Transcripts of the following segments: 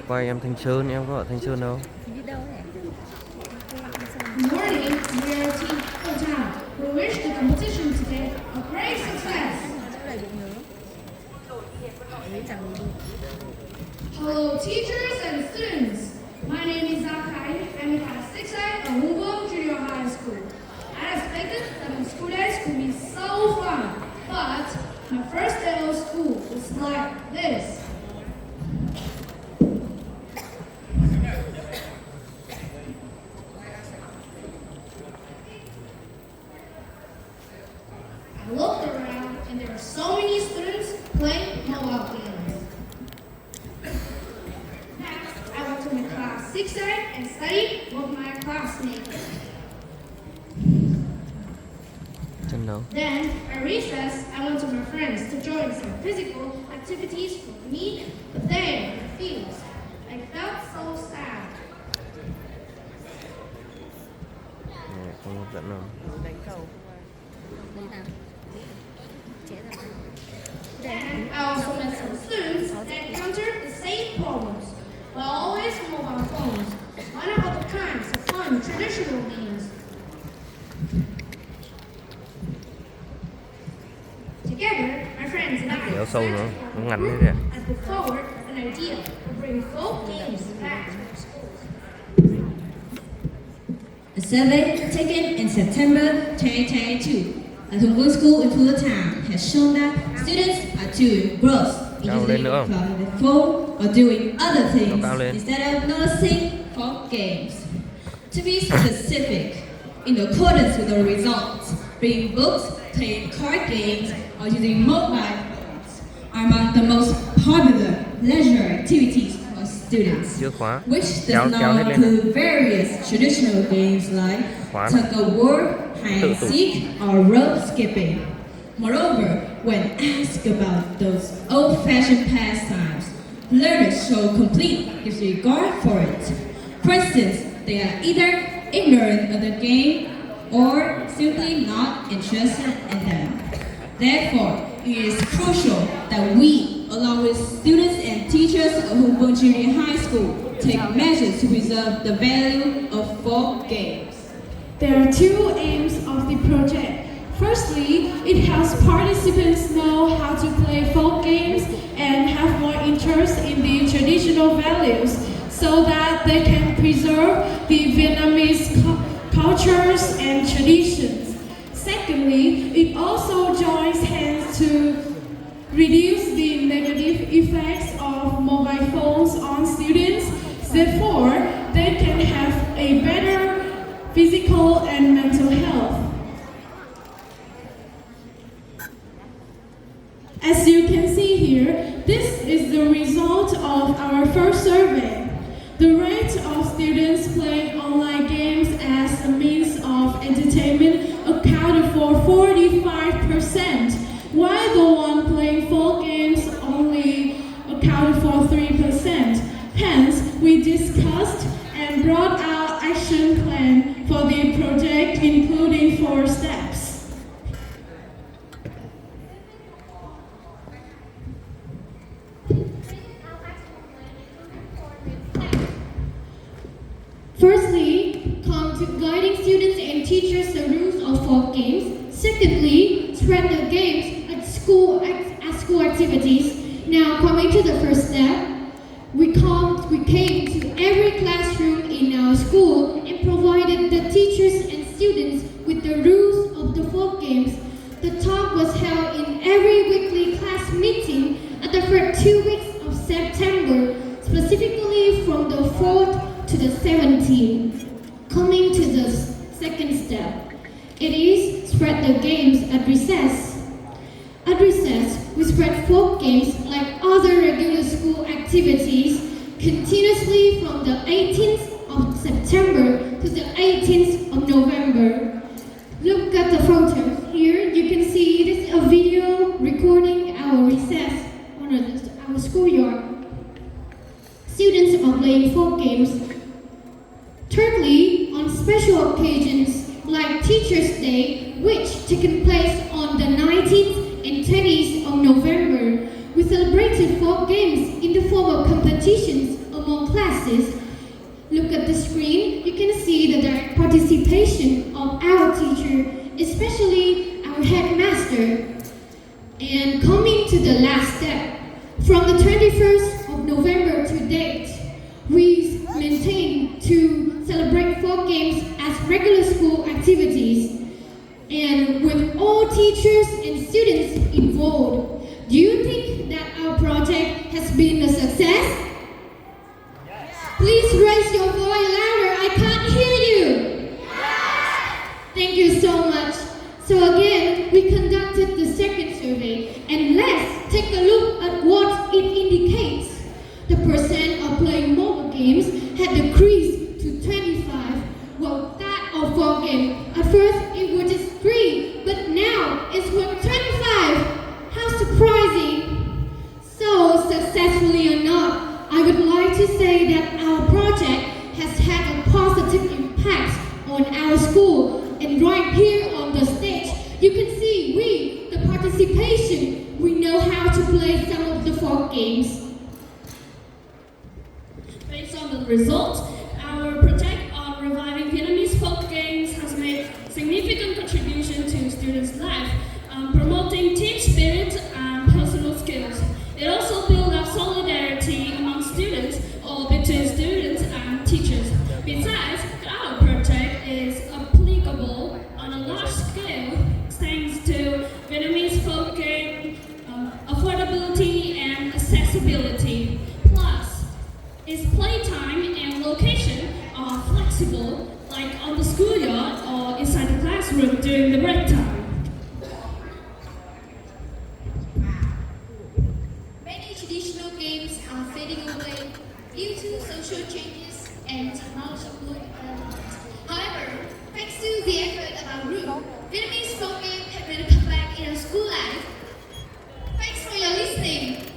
Quay em Thanh Sơn, em có ở Thanh Sơn đâu? Good morning, we are Team Town. We wish the competition today a great success. Hello, teachers and students. My name is Zakai. I'm in class 6A at Wubong Junior High School. I expected that my school days could be so fun, but my first day of school was like this. I looked around and there were so many students playing mobile games. Next, I went to my class 6A and studied with my classmates. Chân đâu? Then, at recess, I went to my friends to join some physical activities with me, but they refused. I felt so sad. Nè, không hấp dẫn đâu. Then, I also met some students that encountered the same problems, but always mobile phones. One of other kinds of fun traditional games. Together, my friends and I Kéo sâu nữa, nó ngắn như group thế. and put forward an idea to bring folk games back to our schools. A survey taken in September 2022 at Provincial School in Provincial has shown that students are too engrossed in Cao lên using nữa không? their phone or doing other things Cao lên. instead of noticing folk games. To be specific, in accordance with the results, reading books, playing card games, or using mobile phones are among the most popular leisure activities for students, Chưa khóa. which Kéo does hết not lên. include various traditional games like Khóa. tug of war, hide Tự and tủ. seek, or rope skipping. Moreover, when asked about those old-fashioned pastimes, learners show complete disregard for it. For instance, they are either ignorant of the game or simply not interested in them. Therefore, it is crucial that we, along with students and teachers of Wubong Junior High School, take measures to preserve the value of folk games. There are two aims of the project. Firstly, it helps participants know how to play folk games and have more interest in the traditional values so that they can preserve the Vietnamese cultures and traditions. Secondly, it also joins hands to reduce the negative effects of mobile phones on students. Therefore, they can have a better physical and mental health. As you can see here, this is the result of our first survey. The rate of students playing online games as a means of entertainment accounted for 45%, while the one playing folk games only accounted for 3%. Hence, we discussed and brought out action plan for the project, including 4 steps. Firstly, come to guiding students and teachers the rules of folk games. Secondly, spread the games at school activities. Now, coming to the first step, we came to every classroom in our school and provided the teachers and students with the rules of the folk games. The talk was held in every weekly class meeting at the first 2 weeks of September, specifically from the 4th to the 17th. Coming to the second step, it is spread the games at recess. At recess, we spread folk games like other regular school activities continuously from the 18th of September to the 18th of November. Look at the photos. Here you can see this is a video recording our recess on our schoolyard. Students are playing folk games. Thirdly, on special occasions like Teachers' Day, which taken place on the 19th and 20th of November, we celebrated folk games in the form of competitions among classes. Look at the screen, you can see the direct participation of our teacher, especially our headmaster. And coming to the last step, from the 21st of November to date, we maintain to celebrate folk games as regular school activities. And with all teachers and students involved, do you think that our project has been a success? Please raise your voice louder, I can't hear you. Thank you so much. So again, we conducted the second survey, and let's take a look at what it indicates. The percent of playing mobile games had decreased to 25, while that of phone games, at first it was just 3, but now it's worth 25. How surprising! So successfully or not, I would like to say that our project has had a positive impact on our school. And right here on the stage, you can see the participation, we know how to play some of the folk games. Based on the results, our project on reviving Vietnamese folk games has made significant contribution to students' life, promoting team spirit and personal skills. It also builds up solidarity among students or between students and teachers. Besides, our project is applicable on a large scale thanks to Vietnamese folk game affordability and accessibility. Plus, its playtime and location are flexible, like on the schoolyard or inside the classroom during the break time. Many traditional games are fading away due to social changes and technological development. However, thanks to the effort of our group, Vietnamese folk games have made a comeback in our school life. Thanks for your listening.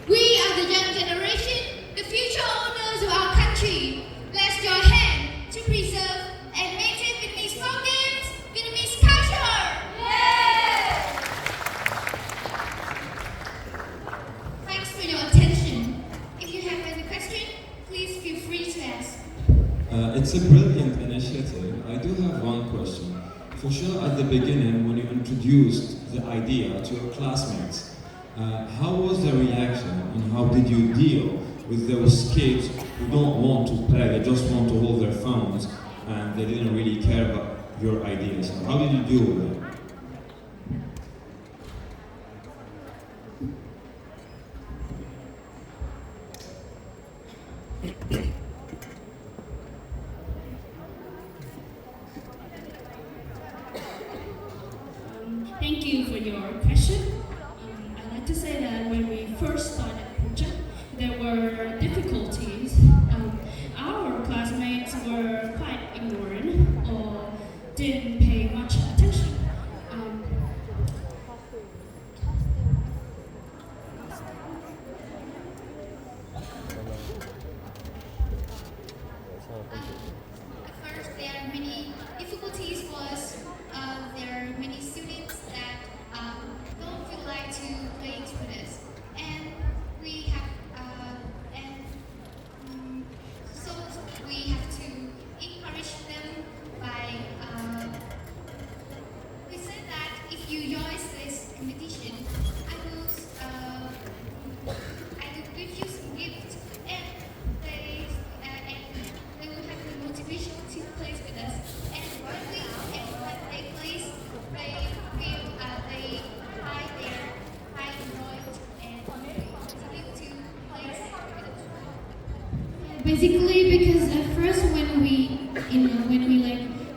We are the young generation, the future owners of our country. Let's join hands to preserve and maintain Vietnamese folk games, Vietnamese culture. Thanks for your attention. If you have any question, please feel free to ask. It's a brilliant initiative. I do have one question. For sure, at the beginning, when you introduced the idea to your classmates, how was the reaction and how did you deal with those kids who don't want to play, they just want to hold their phones and they didn't really care about your ideas? So how did you deal with it? Thank you for your question. I'd like to say that when we first started the project, there were difficulties. Our classmates were quite ignorant or didn't pay much attention. At first, there are many difficulties for us. There are many students that don't feel like to play with us, and we have so we have to encourage them by we said that if you join this competition, I will give you some gifts, and they will have the motivation to play with us. And when they play, they feel they find enjoyed and continue to play with us. Basically, because at first when we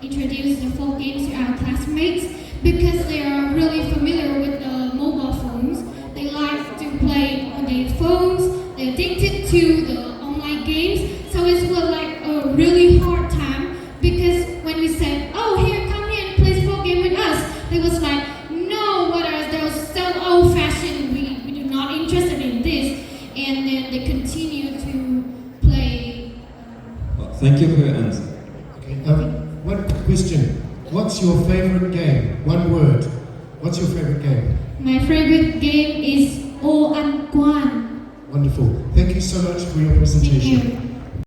introduce the folk games to our classmates, because they are really familiar with the mobile phones, they like to play on their phones. They're addicted to the online games, so it was like a really hard time. Because when we said, "Oh, come here and play folk game with us," they was like, "No, what are those so old-fashioned? We do not interested in this." And then they continue to play. Well, thank you for your answer. Okay, one question. What's your favorite game? One word. What's your favorite game? My favorite game is O An Kwan. Wonderful. Thank you so much for your Thank presentation. you.